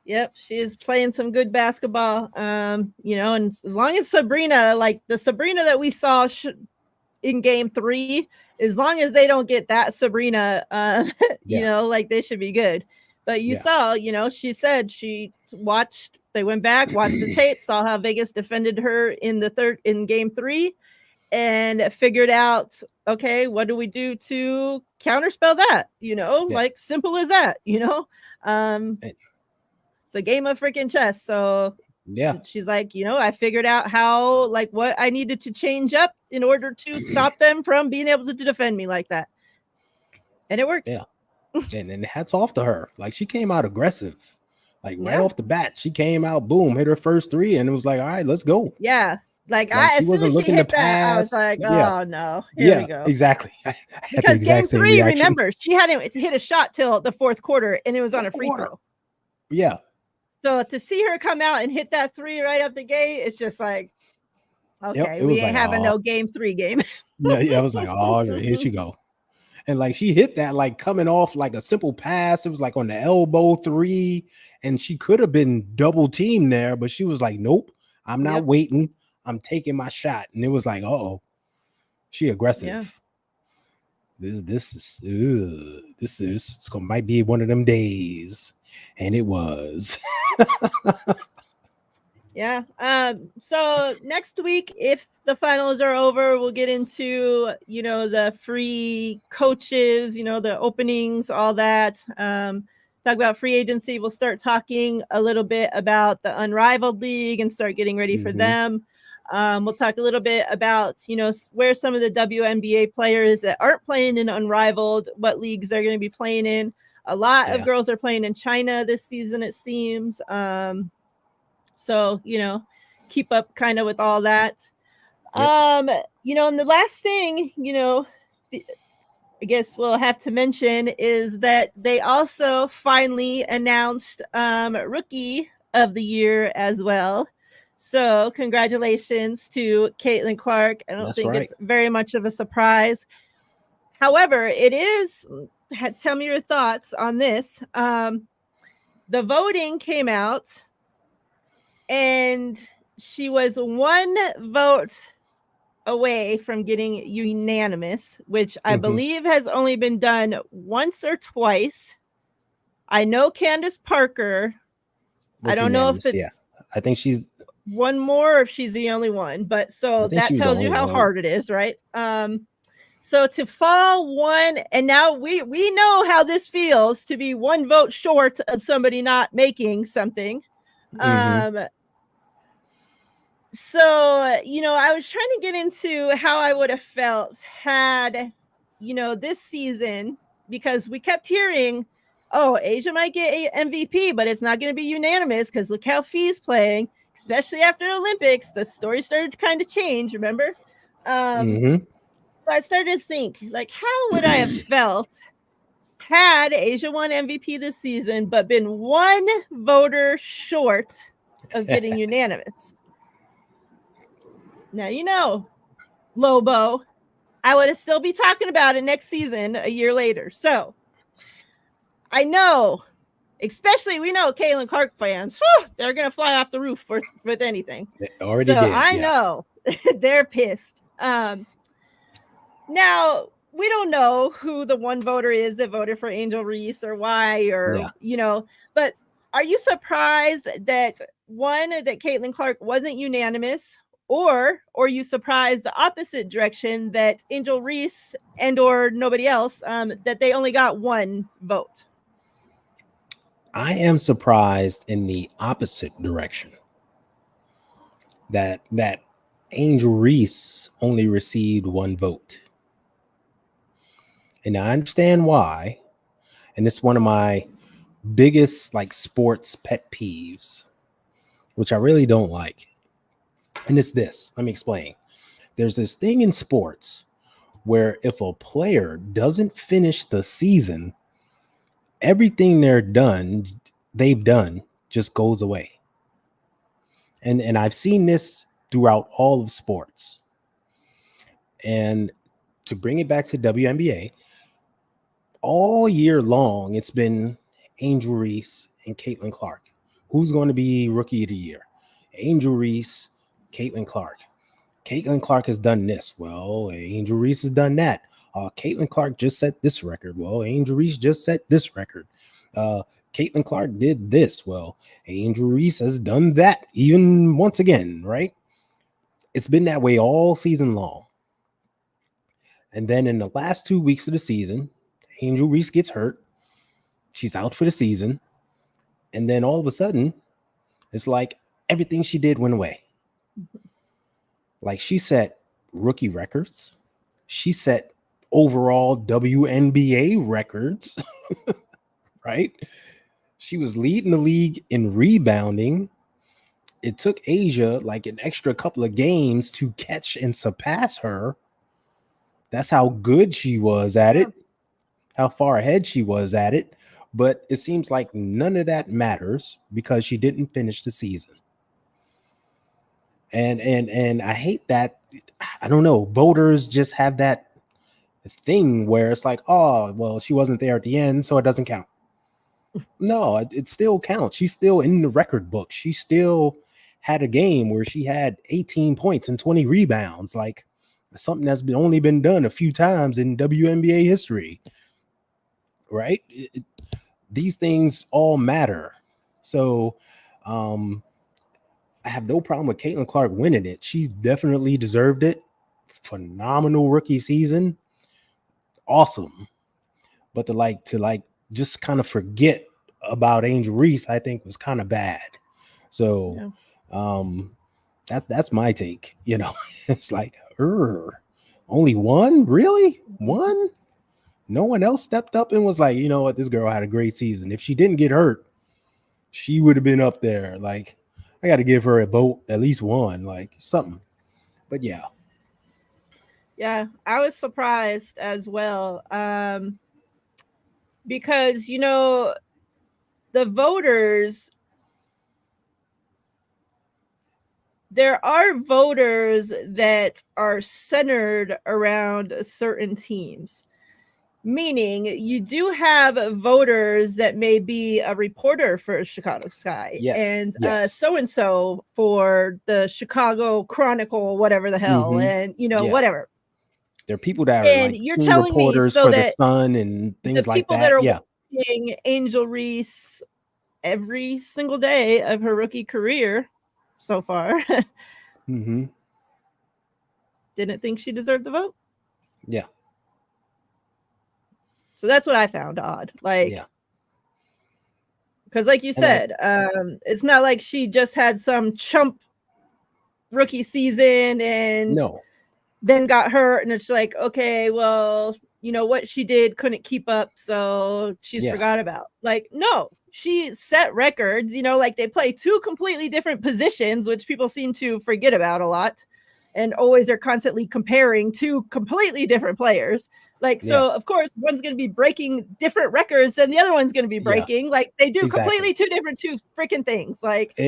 Yep, she is playing some good basketball. And as long as Sabrina, like the Sabrina that we saw in game 3, as long as they don't get that Sabrina, you Yeah. know, like they should be good. But you Yeah. saw, you know, she said she watched, they went back, watched the tape, saw how Vegas defended her in game 3, and figured out, okay, what do we do to counterspell that? You know, Yeah. like simple as that, you know? And- It's a game of freaking chess. So Yeah. she's like, you know, I figured out how, like, what I needed to change up in order to stop them from being able to defend me like that. And it worked. Yeah. And hats off to her. Like, she came out aggressive. Like, right Yeah. off the bat, she came out, boom, hit her first 3, and it was like, all right, let's go. Yeah. Like, Like, she as soon wasn't as she looking to hit that, I was pass. like, Yeah. oh no, here we go. Exactly. I had the Because game exact same 3, reaction. remember, she hadn't hit a shot till the 4th quarter, and it was on a free throw. Yeah. So to see her come out and hit that 3 right out the gate, it's just like, okay, it we was ain't like, having oh. no game 3 game. Yeah. I was like, oh, here she go. And like, she hit that like coming off like a simple pass. It was like on the elbow 3, and she could have been double teamed there, but she was like, nope, I'm not waiting. I'm taking my shot. And it was like, oh, she aggressive. Yeah. This might be one of them days. And it was. Yeah. So next week, if the finals are over, we'll get into, you know, the free coaches, you know, the openings, all that. Talk about free agency. We'll start talking a little bit about the Unrivaled League and start getting ready for them. We'll talk a little bit about, you know, where some of the WNBA players that aren't playing in Unrivaled, what leagues they're going to be playing in. A lot of girls are playing in China this season, it seems. So, you know, keep up kind of with all that. You know, and the last thing, you know, I guess we'll have to mention is that they also finally announced Rookie of the Year as well. So congratulations to Caitlin Clark. I don't think it's very much of a surprise. However, it is, tell me your thoughts on this. The voting came out, and she was 1 vote away from getting unanimous, which I believe has only been done once or twice. I know Candace Parker. I don't know if it's I think she's one more or if she's the only one, but so that tells you how hard it is, right? So to fall 1, and now we know how this feels to be 1 vote short of somebody not making something. So, you know, I was trying to get into how I would have felt had, you know, this season, because we kept hearing, oh, Asia might get MVP, but it's not going to be unanimous because look how Fee's playing, especially after the Olympics. The story started to kind of change, remember? So I started to think, like, how would I have felt had Asia won MVP this season, but been 1 voter short of getting unanimous? Now, you know, Lobo, I would still be talking about it next season a year later. So I know, especially we know Caitlin Clark fans, they're going to fly off the roof with anything. They already did. I know they're pissed. Now, we don't know who the 1 voter is that voted for Angel Reese or why, or, you know, but are you surprised that that Caitlin Clark wasn't unanimous? Or are you surprised the opposite direction that Angel Reese and or nobody else, that they only got 1 vote? I am surprised in the opposite direction. That Angel Reese only received 1 vote. And I understand why. And it's one of my biggest like sports pet peeves, which I really don't like. And it's this. Let me explain. There's this thing in sports where if a player doesn't finish the season, everything they've done just goes away. And I've seen this throughout all of sports. And to bring it back to WNBA, all year long, it's been Angel Reese and Caitlin Clark. Who's going to be Rookie of the Year? Angel Reese, Caitlin Clark. Caitlin Clark has done this. Well, Angel Reese has done that. Caitlin Clark just set this record. Well, Angel Reese just set this record. Caitlin Clark did this. Well, Angel Reese has done that even once again, right? It's been that way all season long. And then in the last 2 weeks of the season, Angel Reese gets hurt. She's out for the season. And then all of a sudden, it's like everything she did went away. Like she set rookie records. She set overall WNBA records, right? She was leading the league in rebounding. It took Asia like an extra couple of games to catch and surpass her. That's how good she was at it, how far ahead she was at it. But it seems like none of that matters because she didn't finish the season. And I hate that. I don't know. Voters just have that thing where it's like, oh, well, she wasn't there at the end, so it doesn't count. No, it still counts. She's still in the record book. She still had a game where she had 18 points and 20 rebounds. Like something that's only been done a few times in WNBA history, right? These things all matter. So I have no problem with Caitlin Clark winning it. She definitely deserved it. Phenomenal rookie season. Awesome. But to just kind of forget about Angel Reese, I think was kind of bad. So that's my take. You know, it's like, only one? Really? One? No one else stepped up and was like, you know what, this girl had a great season. If she didn't get hurt, she would have been up there. Like, I got to give her a vote, at least one, like something. But yeah. Yeah, I was surprised as well. Because, you know, the voters, there are voters that are centered around certain teams. Meaning you do have voters that may be a reporter for Chicago Sky and so-and-so for the Chicago Chronicle, whatever the hell, and, you know, whatever. There are people that are like you're telling reporters me so for that the Sun and things like that. The people that are watching Angel Reese every single day of her rookie career so far didn't think she deserved the vote. Yeah. So that's what I found odd. Like, because like you said, it's not like she just had some chump rookie season and then got hurt. And it's like, okay, well, you know what she did couldn't keep up. So she's forgot about. Like, no, she set records, you know, like they play two completely different positions, which people seem to forget about a lot. And always are constantly comparing two completely different players. Like, so of course, one's going to be breaking different records than the other one's going to be breaking. Like they do completely two freaking things. Like,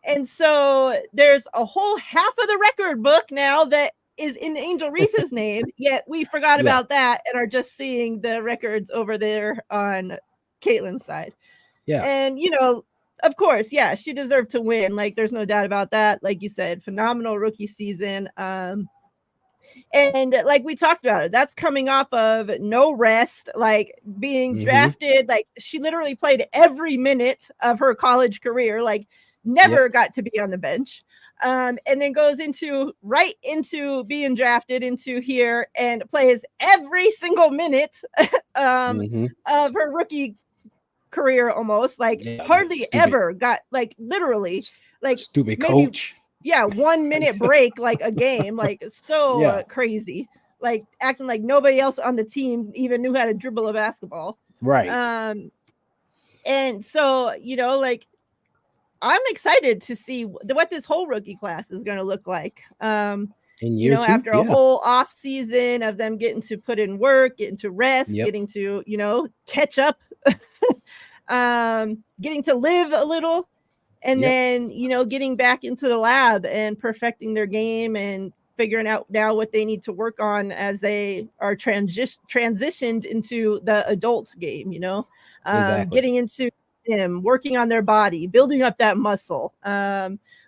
and so there's a whole half of the record book now that is in Angel Reese's name, yet we forgot about that and are just seeing the records over there on Caitlin's side. Yeah. And, you know, of course, she deserved to win. Like, there's no doubt about that. Like you said, phenomenal rookie season. And like we talked about it, that's coming off of no rest, like being drafted. Like she literally played every minute of her college career, like never got to be on the bench. And then goes right into being drafted into here and plays every single minute of her rookie career almost. Like hardly ever got like literally like stupid coach. 1 minute break, like a game, like so crazy, like acting like nobody else on the team even knew how to dribble a basketball. Right. And so, you know, like I'm excited to see what this whole rookie class is going to look like. You know, after a whole off season of them getting to put in work, getting to rest, getting to, you know, catch up, getting to live a little. And then, you know, getting back into the lab and perfecting their game and figuring out now what they need to work on as they are transitioned into the adult game, you know, getting into gym, working on their body, building up that muscle.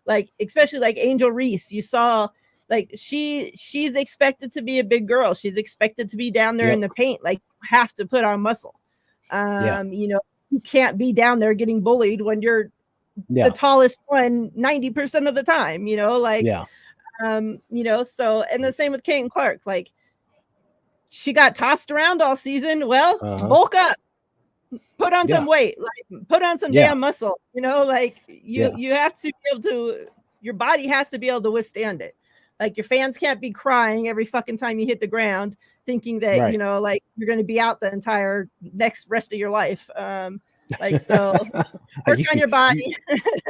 Like especially like Angel Reese, you saw like she's expected to be a big girl. She's expected to be down there in the paint. Like have to put on muscle. You know, you can't be down there getting bullied when you're the tallest one 90% of the time, you know, like you know, so and the same with Kate Clark, like she got tossed around all season. Well, bulk up, put on some weight, like put on some damn muscle, you know, like you have to be able to, your body has to be able to withstand it. Like your fans can't be crying every fucking time you hit the ground thinking that you know, like you're going to be out the entire next rest of your life. Like so work on your body.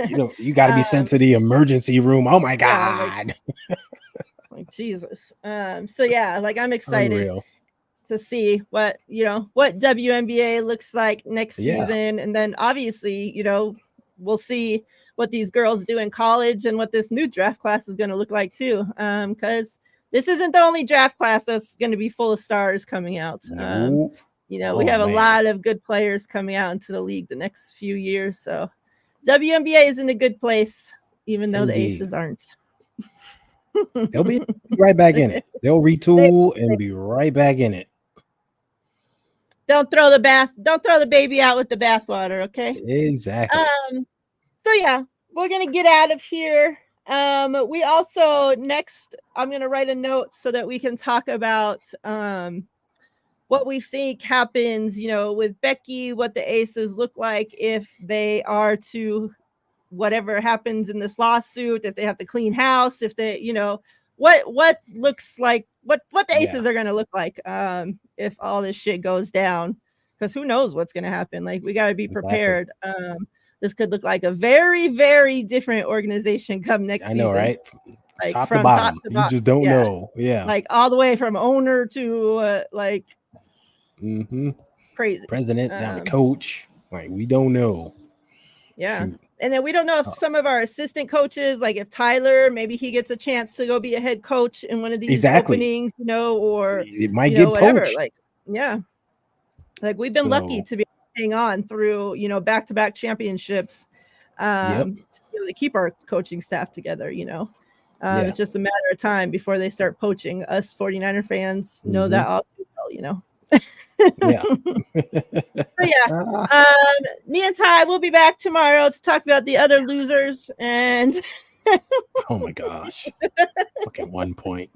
You know, you got to be sent to the emergency room. Oh my god. Like Jesus. So yeah, like I'm excited to see what, you know, what WNBA looks like next season. And then obviously, you know, we'll see what these girls do in college and what this new draft class is going to look like too. Because this isn't the only draft class that's going to be full of stars coming out. You know, we have a lot of good players coming out into the league the next few years. So WNBA is in a good place, even though the Aces aren't. They'll be right back in it. They'll retool and be right back in it. Don't throw the baby out with the bathwater, okay? Exactly. So yeah, we're gonna get out of here. We also next I'm gonna write a note so that we can talk about what we think happens, you know, with Becky, what the Aces look like if they are to whatever happens in this lawsuit, if they have to clean house, if they, you know, what looks like what the Aces are going to look like if all this shit goes down, because who knows what's going to happen. Like we got to be prepared. This could look like a very, very different organization come next season. I know, right? Like top from to bottom. top to bottom. You just don't know. Yeah. Like all the way from owner to like crazy president down to coach. Like we don't know. Yeah. Shoot. And then we don't know if some of our assistant coaches, like if Tyler, maybe he gets a chance to go be a head coach in one of these openings, you know, or it might get whatever. poached. Like, yeah. Like we've been lucky to be hang on through, you know, back-to-back championships to be able to keep our coaching staff together, you know. It's just a matter of time before they start poaching. Us 49er fans know that all too well, you know. So yeah, me and Ty will be back tomorrow to talk about the other losers and oh my gosh, fucking 1 point,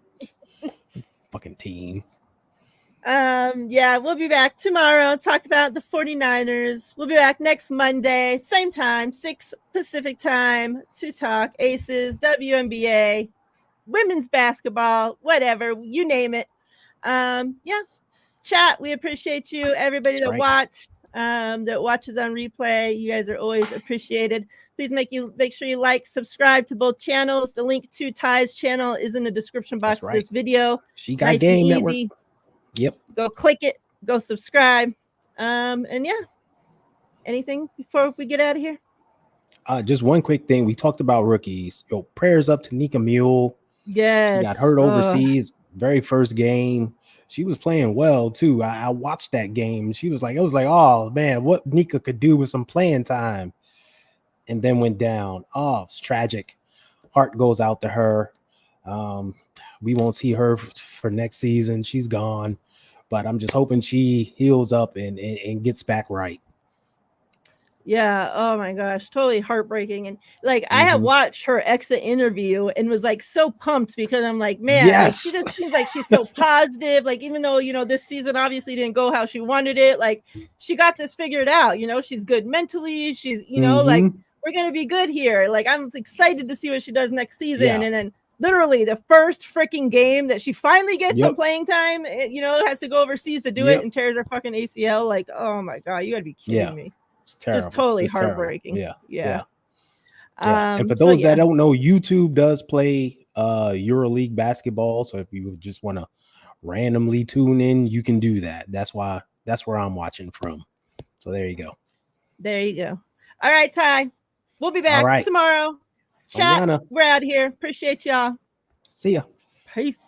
fucking team. Yeah, we'll be back tomorrow. Talk about the 49ers. We'll be back next Monday, same time, 6 Pacific time, to talk Aces, WNBA, women's basketball, whatever, you name it. Yeah. Chat, we appreciate you. Everybody that watched, that watches on replay, you guys are always appreciated. Please make sure you like, subscribe to both channels. The link to Ty's channel is in the description box of this video. She got nice game and easy. Network. Yep. Go click it. Go subscribe. And yeah. Anything before we get out of here? Just one quick thing. We talked about rookies. Yo, prayers up to Nika Mule. Yes. She got hurt overseas. Very first game. She was playing well too. I watched that game. She was like, it was like, oh man, what Nika could do with some playing time, and then went down. Oh, it's tragic. Heart goes out to her. We won't see her for next season. She's gone, but I'm just hoping she heals up and gets back right. Yeah. Oh my gosh. Totally heartbreaking. And like, I had watched her exit interview and was like so pumped because I'm like, man, like, she just seems like she's so positive. Like, even though, you know, this season obviously didn't go how she wanted it, like she got this figured out, you know, she's good mentally. She's, you know, like we're going to be good here. Like, I'm excited to see what she does next season. And then literally the first freaking game that she finally gets some playing time, you know, has to go overseas to do it and tears her fucking ACL. Like, oh my God, you gotta be kidding me. It's terrible. Just totally heartbreaking. Yeah. And for those that don't know, YouTube does play EuroLeague basketball. So if you just want to randomly tune in, you can do that. That's where I'm watching from. So there you go. There you go. All right, Ty. We'll be back tomorrow. Chat, we're out of here. Appreciate y'all. See ya. Peace.